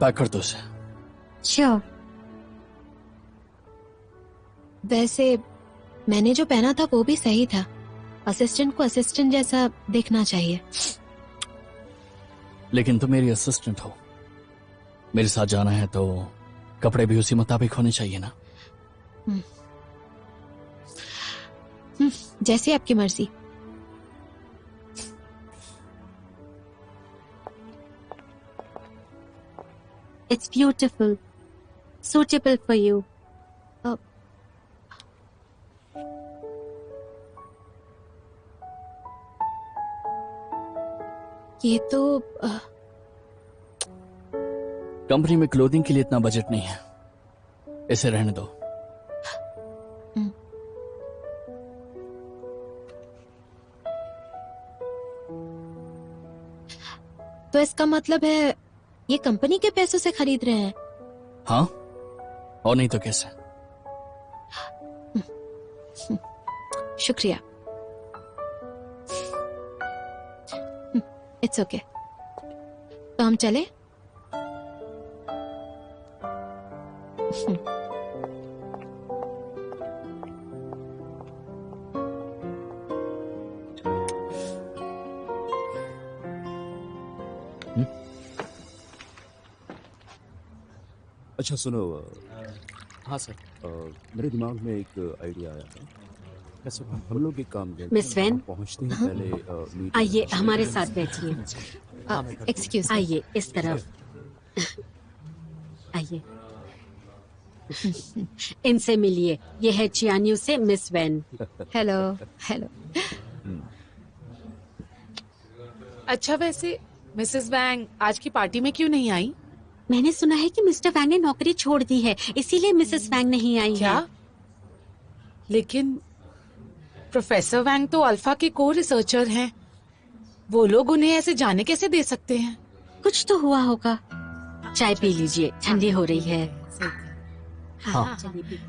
Pack कर दो उसे। श्योर। वैसे मैंने जो पहना था वो भी सही था। असिस्टेंट को असिस्टेंट जैसा दिखना चाहिए। लेकिन तुम मेरी असिस्टेंट हो, मेरे साथ जाना है तो कपड़े भी उसी मुताबिक होने चाहिए ना। जैसी आपकी मर्जी। It's beautiful, suitable for you. ये तो कंपनी में क्लोथिंग के लिए इतना बजट नहीं है, इसे रहने दो। तो इसका मतलब है ये कंपनी के पैसों से खरीद रहे हैं? हाँ, और नहीं तो कैसे। शुक्रिया। It's okay. तो हम चले? अच्छा सुनो, हाँ सर। मेरे दिमाग में एक आइडिया आया है। कैसे हम लोग एक काम करते मिस वैन, पहुंचते हैं पहले मीटिंग। आइए हमारे साथ बैठिए। एक्सक्यूज। आइए इस तरफ आइए। इनसे मिलिए, ये है चियान्यू से मिस वैन। हेलो। हेलो। अच्छा वैसे मिसेस वैंग आज की पार्टी में क्यों नहीं आई? मैंने सुना है कि मिस्टर वैंग ने नौकरी छोड़ दी है, इसीलिए मिसेस वैंग नहीं आई क्या? है। लेकिन प्रोफेसर वैंग तो अल्फा के को रिसर्चर हैं। वो लोग उन्हें ऐसे जाने कैसे दे सकते हैं? कुछ तो हुआ होगा। चाय पी लीजिए, ठंडी हो रही है। हाँ। चलिए पी।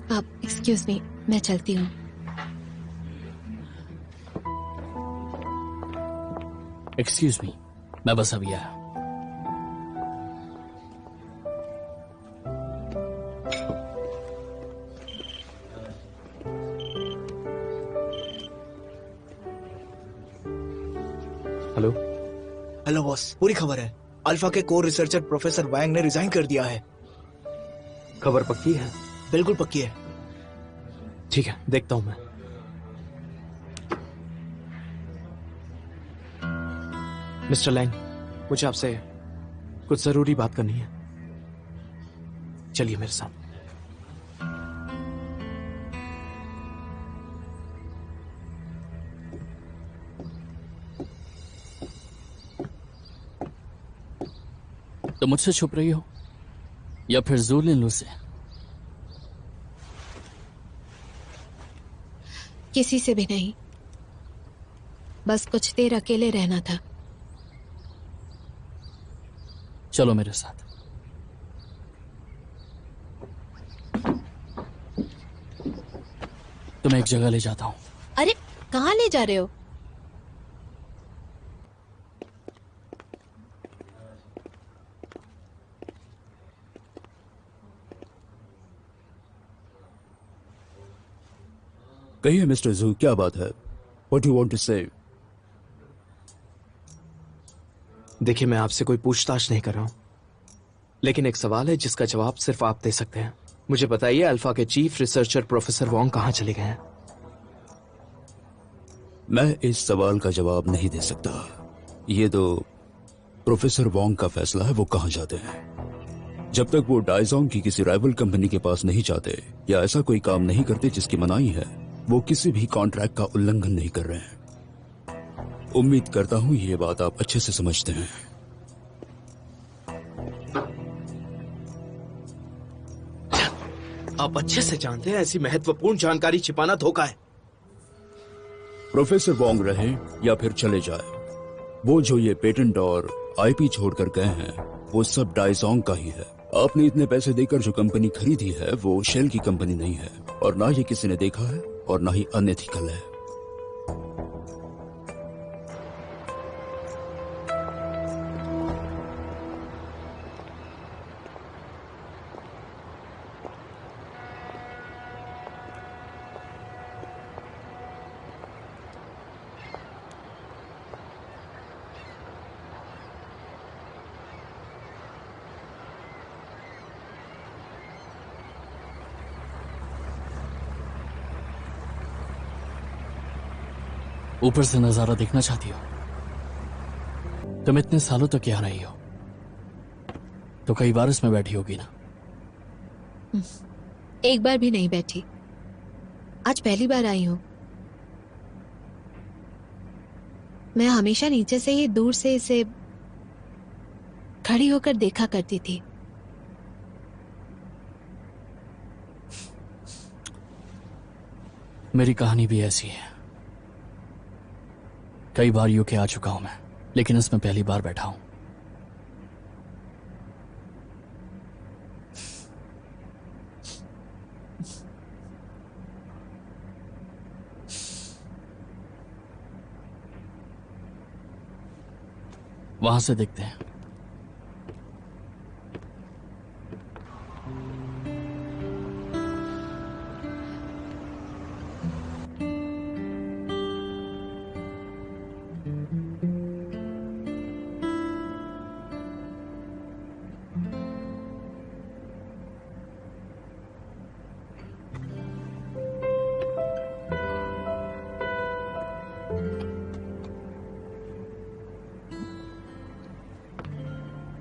अब एक्सक्यूज मी, मैं चलती हूँ। एक्सक्यूज मी, मैं बस अभी आया। हेलो। हेलो बॉस, पूरी खबर है। अल्फा के कोर रिसर्चर प्रोफेसर वैंग ने रिजाइन कर दिया है। खबर पक्की है? बिल्कुल पक्की है। ठीक है, देखता हूं मैं। मिस्टर लैंग, मुझे आपसे कुछ जरूरी बात करनी है। चलिए मेरे साथ। तो मुझसे छुप रही हो या फिर जूलिन से? किसी से भी नहीं, बस कुछ देर अकेले रहना था। चलो मेरे साथ। तुम्हें एक जगह ले जाता हूं। अरे कहाँ ले जा रहे हो? कहिए मिस्टर जू, क्या बात है? What do you want to say? देखिए, मैं आपसे कोई पूछताछ नहीं कर रहा हूं, लेकिन एक सवाल है जिसका जवाब सिर्फ आप दे सकते हैं। मुझे बताइए, अल्फा के चीफ रिसर्चर प्रोफेसर वोंग कहां चले गए हैं? मैं इस सवाल का जवाब नहीं दे सकता। ये तो प्रोफेसर वोंग का फैसला है, वो कहां जाते हैं। जब तक वो डाइजोंग की किसी राइवल कंपनी के पास नहीं जाते या ऐसा कोई काम नहीं करते जिसकी मनाही है, वो किसी भी कॉन्ट्रैक्ट का उल्लंघन नहीं कर रहे हैं। उम्मीद करता हूं ये बात आप अच्छे से समझते हैं। आप अच्छे से जानते हैं ऐसी महत्वपूर्ण जानकारी छिपाना धोखा है। प्रोफेसर वोंग रहे या फिर चले जाए, वो जो ये पेटेंट और आईपी छोड़कर गए हैं वो सब डाइजोंग का ही है। आपने इतने पैसे देकर जो कंपनी खरीदी है वो शेल की कंपनी नहीं है, और ना ही किसी ने देखा है और ना ही अनएथिकल है। ऊपर से नजारा देखना चाहती हो? तुम इतने सालों तक यहाँ रही हो तो कई बार इसमें बैठी होगी ना? एक बार भी नहीं बैठी, आज पहली बार आई हूं। मैं हमेशा नीचे से ही दूर से इसे खड़ी होकर देखा करती थी। मेरी कहानी भी ऐसी है। कई बार यूके आ चुका हूं मैं, लेकिन इसमें पहली बार बैठा हूं। वहां से देखते हैं।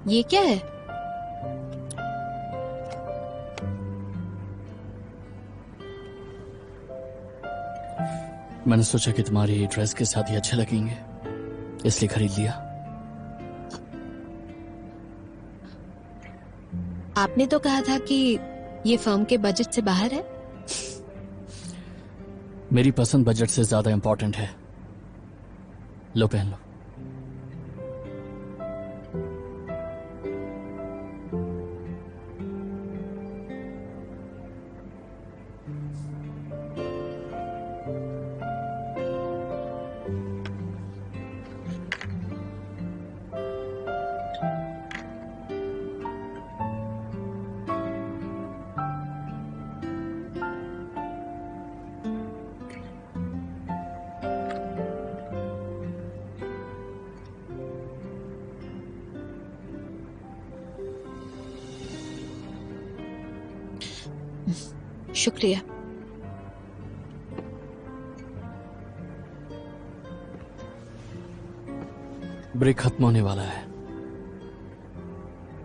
ये क्या है? मैंने सोचा कि तुम्हारी ड्रेस के साथ ये अच्छे लगेंगे, इसलिए खरीद लिया। आपने तो कहा था कि ये फर्म के बजट से बाहर है। मेरी पसंद बजट से ज्यादा इंपॉर्टेंट है। लो, पहन लो। शुक्रिया। ब्रेक खत्म होने वाला है,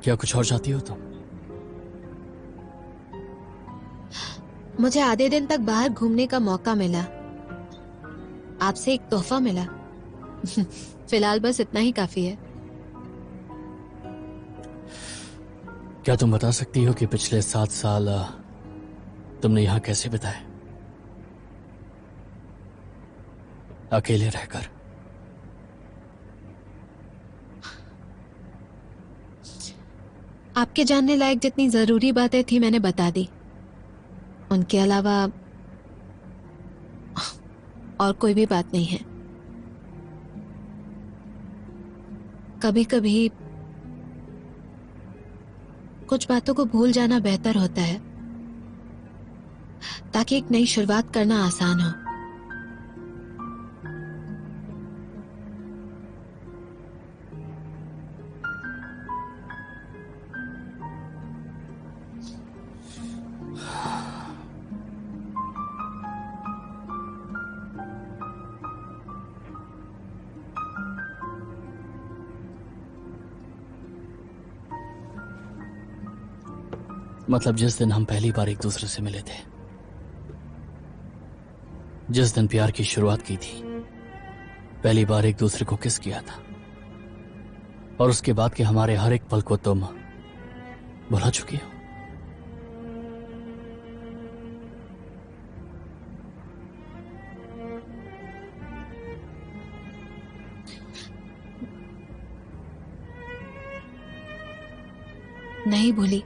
क्या कुछ और चाहती हो तुम? मुझे आधे दिन तक बाहर घूमने का मौका मिला, आपसे एक तोहफा मिला। फिलहाल बस इतना ही काफी है। क्या तुम बता सकती हो कि पिछले 7 साल तुमने यहां कैसे बिताए, अकेले रहकर? आपके जानने लायक जितनी जरूरी बातें थी मैंने बता दी, उनके अलावा और कोई भी बात नहीं है। कभी कभी कुछ बातों को भूल जाना बेहतर होता है, ताकि एक नई शुरुआत करना आसान हो। मतलब जिस दिन हम पहली बार एक दूसरे से मिले थे, जिस दिन प्यार की शुरुआत की थी, पहली बार एक दूसरे को किस किया था, और उसके बाद के हमारे हर एक पल को तुम भुला चुकी हो। नहीं भूली।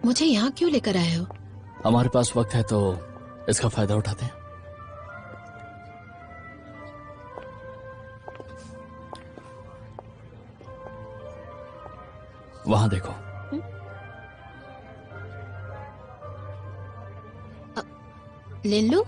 मुझे यहाँ क्यों लेकर आए हो? हमारे पास वक्त है तो इसका फायदा उठाते हैं। वहां देखो। ले लो।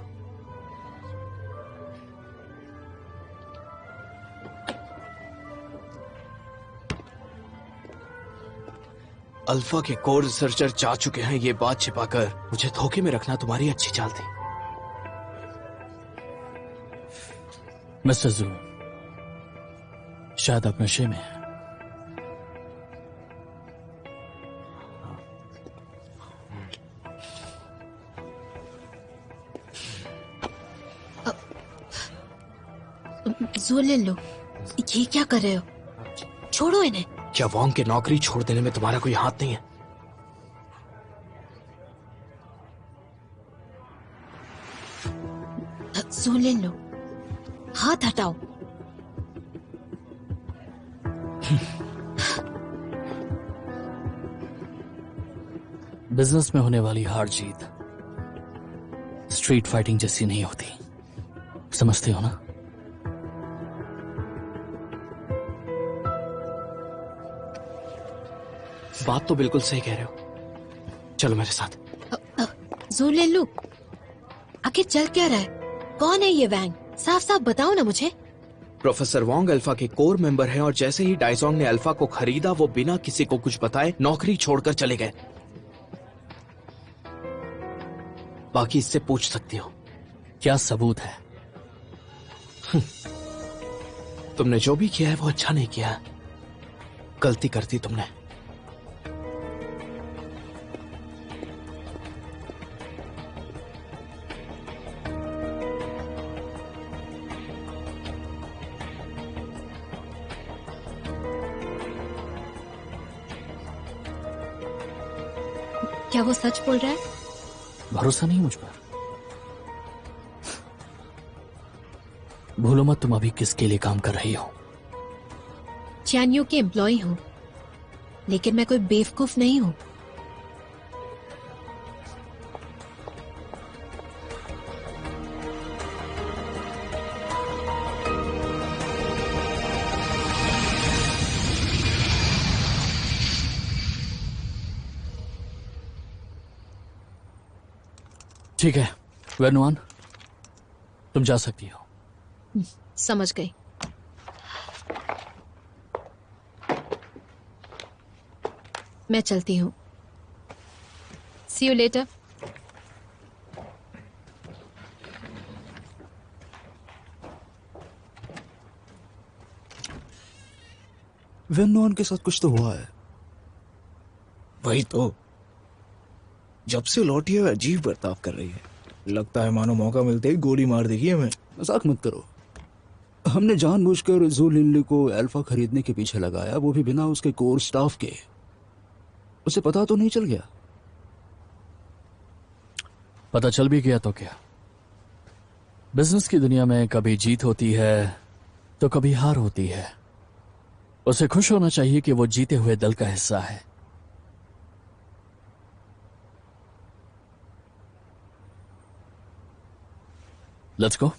अल्फा के कोर रिसर्चर जा चुके हैं, ये बात छिपाकर मुझे धोखे में रखना तुम्हारी अच्छी चाल थी। मिस्टर जू शायद आप नशे में हैं। जू ले लो। ये क्या कर रहे हो? छोड़ो इन्हें। क्या वोंग की नौकरी छोड़ देने में तुम्हारा कोई हाथ नहीं है? सुन ले लो, हाथ हटाओ। बिजनेस में होने वाली हार जीत स्ट्रीट फाइटिंग जैसी नहीं होती, समझते हो ना? बात तो बिल्कुल सही कह रहे हो, चलो मेरे साथ। जू ले लू। आखिर चल क्या रहा है? कौन है ये वैंग? साफ साफ बताओ ना मुझे। प्रोफेसर वोंग अल्फा के कोर मेंबर हैं और जैसे ही डाइजोंग ने अल्फा को खरीदा वो बिना किसी को कुछ बताए नौकरी छोड़कर चले गए। बाकी इससे पूछ सकती हो। क्या सबूत है? तुमने जो भी किया है वो अच्छा नहीं किया। गलती कर दी तुमने। क्या वो सच बोल रहा है? भरोसा नहीं मुझ पर? भूलो मत तुम अभी किसके लिए काम कर रही हो। चैनयू के एम्प्लॉय हूँ, लेकिन मैं कोई बेवकूफ नहीं हूँ। ठीक है वेनुआन, तुम जा सकती हो। समझ गई। मैं चलती हूँ। सी यू लेटर। वेनॉन के साथ कुछ तो हुआ है। वही तो, जब से लौटी है अजीब बर्ताव कर रही है। लगता है मानो मौका मिलते ही गोली मार देगी हमें। मजाक मत करो। हमने जानबूझकर जू लिनली को अल्फा खरीदने के पीछे लगाया, वो भी बिना उसके कोर स्टाफ के। उसे पता तो नहीं चल गया? पता चल भी गया तो क्या? बिजनेस की दुनिया में कभी जीत होती है तो कभी हार होती है। उसे खुश होना चाहिए कि वो जीते हुए दल का हिस्सा है। Let's go.